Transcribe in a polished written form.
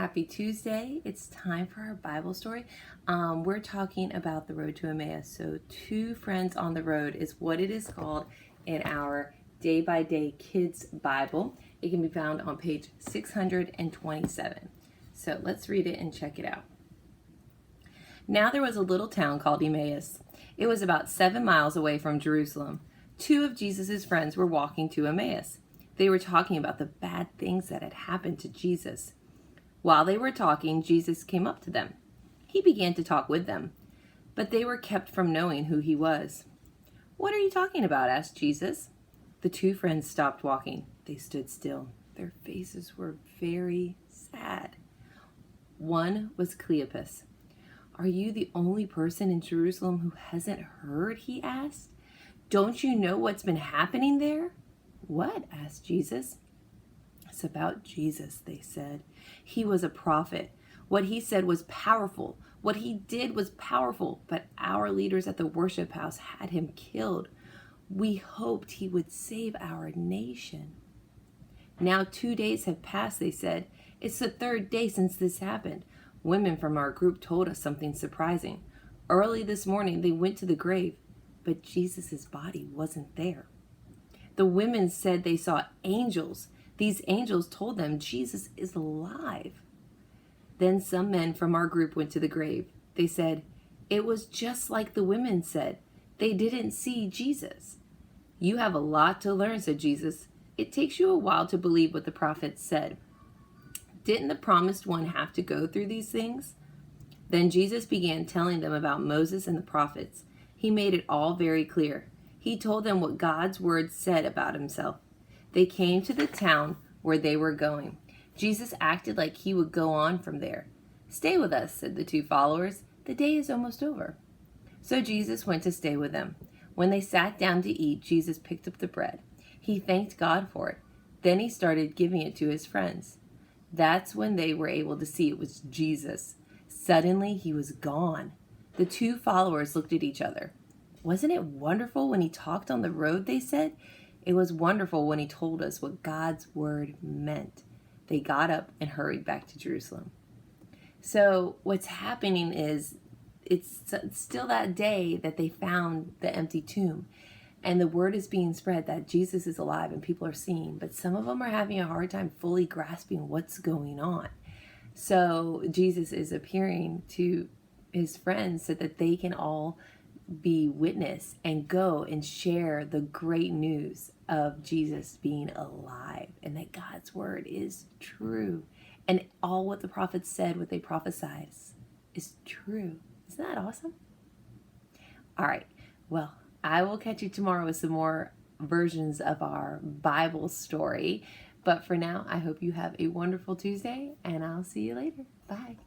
Happy Tuesday. It's time for our Bible story. We're talking about the road to Emmaus. So, two friends on the road is what it is called in our day by day kids Bible. It can be found on page 627. So, let's read it and check it out. Now there was a little town called Emmaus. It was about 7 miles away from Jerusalem. Two of Jesus' friends were walking to Emmaus. They were talking about the bad things that had happened to Jesus. While they were talking, Jesus came up to them. He began to talk with them, but they were kept from knowing who he was. "What are you talking about?" asked Jesus. The two friends stopped walking. They stood still. Their faces were very sad. One was Cleopas. "Are you the only person in Jerusalem who hasn't heard?" he asked. "Don't you know what's been happening there?" "What?" asked Jesus. "It's about Jesus," they said. "He was a prophet. What he said was powerful. What he did was powerful, but our leaders at the worship house had him killed. We hoped he would save our nation." "Now 2 days have passed," they said. "It's the third day since this happened. Women from our group told us something surprising. Early this morning they went to the grave, but Jesus' body wasn't there. The women said they saw angels. These angels told them Jesus is alive." Then some men from our group went to the grave. They said, "It was just like the women said. They didn't see Jesus." "You have a lot to learn," said Jesus. "It takes you a while to believe what the prophets said. Didn't the promised one have to go through these things?" Then Jesus began telling them about Moses and the prophets. He made it all very clear. He told them what God's word said about himself. They came to the town where they were going. Jesus acted like he would go on from there. "Stay with us," said the two followers. "The day is almost over." So Jesus went to stay with them. When they sat down to eat, Jesus picked up the bread. He thanked God for it. Then he started giving it to his friends. That's when they were able to see it was Jesus. Suddenly, he was gone. The two followers looked at each other. "Wasn't it wonderful when he talked on the road?" they said. "It was wonderful when he told us what God's word meant." They got up and hurried back to Jerusalem. So what's happening is it's still that day that they found the empty tomb. And the word is being spread that Jesus is alive and people are seeing. But some of them are having a hard time fully grasping what's going on. So Jesus is appearing to his friends so that they can all be witness and go and share the great news of Jesus being alive and that God's word is true and all what the prophets said, what they prophesied is true. Isn't that awesome? All right. Well, I will catch you tomorrow with some more versions of our Bible story. But for now, I hope you have a wonderful Tuesday and I'll see you later. Bye.